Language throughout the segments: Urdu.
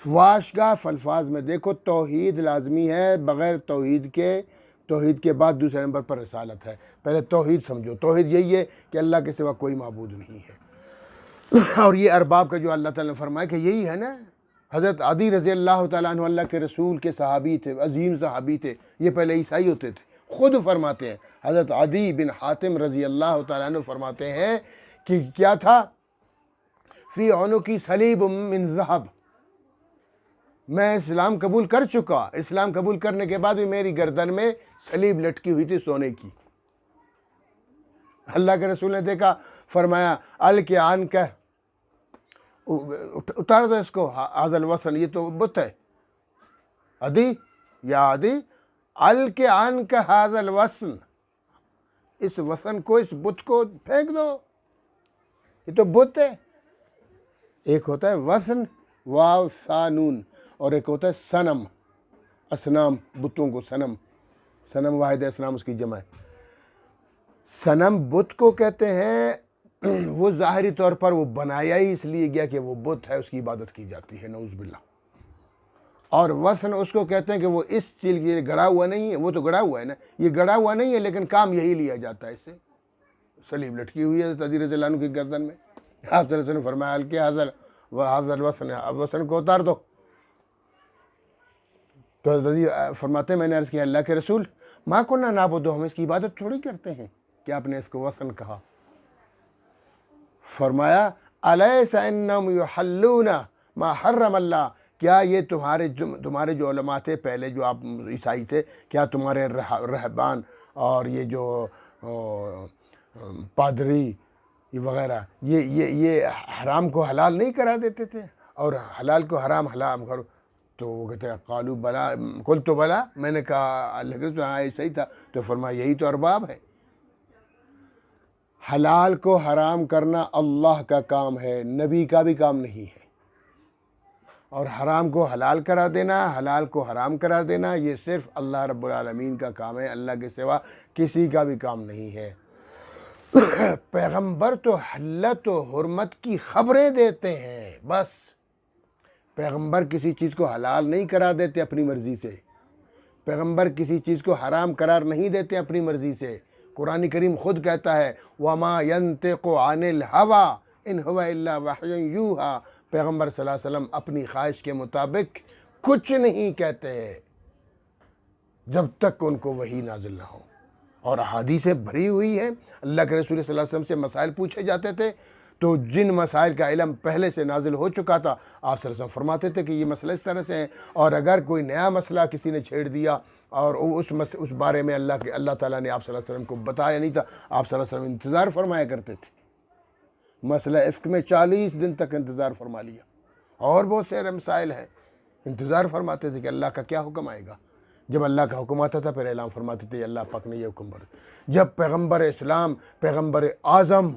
واشگاہ الفاظ میں دیکھو، توحید لازمی ہے، بغیر توحید کے بعد دوسرے نمبر پر رسالت ہے۔ پہلے توحید سمجھو، توحید یہی ہے کہ اللہ کے سوا کوئی معبود نہیں ہے۔ اور یہ ارباب کا جو اللہ تعالیٰ نے فرمایا کہ یہی ہے نا۔ حضرت عدی رضی اللہ تعالیٰ عنہ اللہ کے رسول کے صحابی تھے، عظیم صحابی تھے، یہ پہلے عیسائی ہوتے تھے۔ خود فرماتے ہیں حضرت عدی بن حاتم رضی اللہ تعالیٰ عنہ فرماتے ہیں کہ کیا تھا، فی عنقی صلیب من ذہب، میں اسلام قبول کر چکا، اسلام قبول کرنے کے بعد بھی میری گردن میں صلیب لٹکی ہوئی تھی سونے کی۔ اللہ کے رسول نے دیکھا، فرمایا الق عنک، اتار دو اس کو، ھذا الوثن، یہ تو بت ہے۔ عدی، یا عدی، الق عنک ھذا الوثن، اس وثن کو، اس بت کو پھینک دو، یہ تو بت ہے۔ ایک ہوتا ہے وثن، واو سا نون، اور ایک ہوتا ہے صنم، اصنام، بتوں کو صنم، صنم واحد اسنام اس کی جمع ہے۔ صنم بت کو کہتے ہیں، وہ ظاہری طور پر وہ بنایا ہی اس لیے گیا کہ وہ بت ہے، اس کی عبادت کی جاتی ہے، نعوذ باللہ۔ اور وثن اس کو کہتے ہیں کہ وہ اس چیز کے لیے گڑا ہوا نہیں ہے، وہ تو گڑا ہوا ہے نا، یہ گڑا ہوا نہیں ہے لیکن کام یہی لیا جاتا ہے اس سے۔ صلیب لٹکی ہوئی ہے عدی رضی اللہ عنہ کی گردن میں، آپ صلی اللہ علیہ وسلم نے فرمایا الق ھذا الوثن، اب وثن کو اتار دو۔ تو عدی فرماتے ہیں میں نے عرض کیا اللہ کے رسول، ما کنا نعبد، ہم اس کی عبادت تھوڑی کرتے ہیں کہ آپ نے اس کو وثن کہا۔ فرمایا الیس انہم یحلون ما حرم اللہ، کیا یہ تمہارے جو علماء تھے پہلے، جو آپ عیسائی تھے، کیا تمہارے رہبان اور یہ جو پادری وغیرہ یہ حرام کو حلال نہیں کرا دیتے تھے اور حلال کو حرام کرو؟ تو وہ کہتے ہیں قالوا بلا، قلت بلا، میں نے کہا اللہ کے رسول ہاں صحیح تھا۔ تو فرمایا یہی تو ارباب ہے۔ حلال کو حرام کرنا اللہ کا کام ہے، نبی کا بھی کام نہیں ہے۔ اور حرام کو حلال قرار دینا، حلال کو حرام قرار دینا، یہ صرف اللہ رب العالمین کا کام ہے، اللہ کے سوا کسی کا بھی کام نہیں ہے۔ پیغمبر تو حلت و حرمت کی خبریں دیتے ہیں بس، پیغمبر کسی چیز کو حلال نہیں قرار دیتے اپنی مرضی سے، پیغمبر کسی چیز کو حرام قرار نہیں دیتے اپنی مرضی سے۔ قرآن کریم خود کہتا ہے وَمَا يَنْتِقُ عَنِ الْهَوَىٰ إِنْ هُوَ إِلَّا وَحْيٌ يُوحَىٰ، پیغمبر صلی اللہ علیہ وسلم اپنی خواہش کے مطابق کچھ نہیں کہتے جب تک ان کو وحی نازل نہ ہو۔ اور احادیثیں بھری ہوئی ہیں، اللہ کے رسول صلی اللہ علیہ وسلم سے مسائل پوچھے جاتے تھے تو جن مسائل کا علم پہلے سے نازل ہو چکا تھا، آپ صلی اللہ علیہ وسلم فرماتے تھے کہ یہ مسئلہ اس طرح سے ہے، اور اگر کوئی نیا مسئلہ کسی نے چھیڑ دیا اور اس بارے میں اللہ تعالیٰ نے آپ صلی اللہ علیہ وسلم کو بتایا نہیں تھا، آپ صلی اللہ علیہ وسلم انتظار فرمایا کرتے تھے۔ مسئلہ افک میں 40 دن تک انتظار فرما لیا، اور بہت سے مسائل ہیں، انتظار فرماتے تھے کہ اللہ کا کیا حکم آئے گا۔ جب اللہ کا حکم آتا تھا پھر اعلان فرماتے تھے اللہ پاک نے یہ حکم بر۔ جب پیغمبر اسلام، پیغمبر اعظم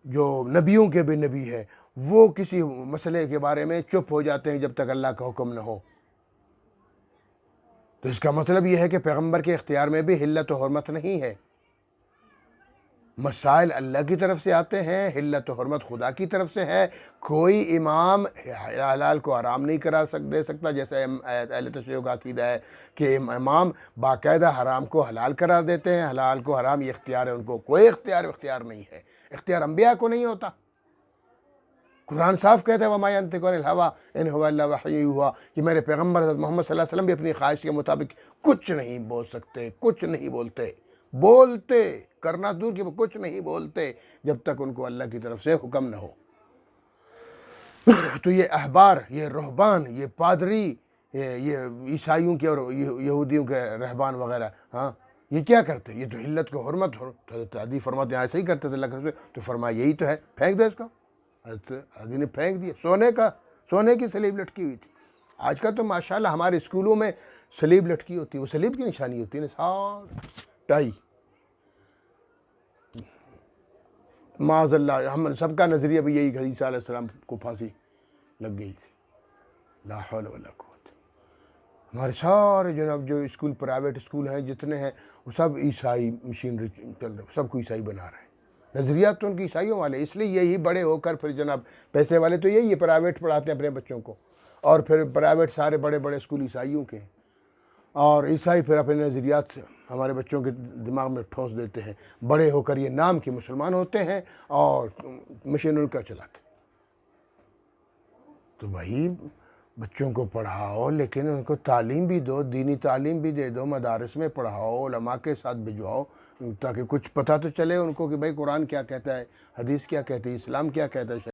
جو نبیوں کے بھی نبی ہے، وہ کسی مسئلے کے بارے میں چپ ہو جاتے ہیں جب تک اللہ کا حکم نہ ہو، تو اس کا مطلب یہ ہے کہ پیغمبر کے اختیار میں بھی حلت و حرمت نہیں ہے۔ مسائل اللہ کی طرف سے آتے ہیں، حلت و حرمت خدا کی طرف سے ہے۔ کوئی امام حلال کو حرام نہیں قرار دے سکتا، جیسے اہل تشیع کا عقیدہ ہے کہ امام باقاعدہ حرام کو حلال قرار دیتے ہیں، حلال کو حرام، یہ اختیار ہے ان کو، کوئی اختیار نہیں ہے، اختیار انبیاء کو نہیں ہوتا۔ قرآن صاف کہتا ہے وَمَا يَنْطِقُ عَنِ الْهَوَىٰ إِنْ هُوَ إِلَّا وَحْيٌ يُوحَىٰ، کہ میرے پیغمبر حضرت محمد صلی اللہ علیہ وسلم بھی اپنی خواہش کے مطابق کچھ نہیں بول سکتے، کچھ نہیں بولتے کرنا دور کہ وہ کچھ نہیں بولتے جب تک ان کو اللہ کی طرف سے حکم نہ ہو۔ تو یہ احبار، یہ رہبان، یہ پادری، یہ عیسائیوں کے اور یہودیوں کے رہبان وغیرہ، ہاں یہ کیا کرتے؟ یہ تو حلت کو حرمت حضرت عدی فرماتے ہیں ایسے ہی کرتے تھے اللہ کے رسول، تو فرمایا یہی تو ہے، پھینک دو اس کو۔ حضرت عدی نے پھینک دیا، سونے کی صلیب لٹکی ہوئی تھی۔ آج کل تو ماشاءاللہ ہمارے اسکولوں میں صلیب لٹکی ہوتی ہے، وہ صلیب کی نشانی ہوتی ہے نا، سار ٹائی۔ معاذ اللہ، ہم سب کا نظریہ بھی یہی کہ عیسیٰ علیہ السلام کو پھانسی لگ گئی تھی، لا حول ولا قوت۔ ہمارے سارے جناب جو اسکول، پرائیویٹ اسکول ہیں جتنے ہیں، وہ سب عیسائی مشینری چل رہے، سب کو عیسائی بنا رہے ہیں۔ نظریات تو ان کی عیسائیوں والے، اس لیے یہی بڑے ہو کر پھر جناب پیسے والے تو یہی پرائیویٹ پڑھاتے ہیں اپنے بچوں کو، اور پھر پرائیویٹ سارے بڑے بڑے اسکول عیسائیوں کے ہیں، اور عیسائی پھر اپنے نظریات سے ہمارے بچوں کے دماغ میں ٹھونس دیتے ہیں، بڑے ہو کر یہ نام کے مسلمان ہوتے ہیں اور مشین ان کا چلاتے ہیں۔ تو بھائی بچوں کو پڑھاؤ، لیکن ان کو تعلیم بھی دو، دینی تعلیم بھی دے دو، مدارس میں پڑھاؤ، علماء کے ساتھ بھجواؤ، تاکہ کچھ پتہ تو چلے ان کو کہ بھائی قرآن کیا کہتا ہے، حدیث کیا کہتی ہے، اسلام کیا کہتا ہے۔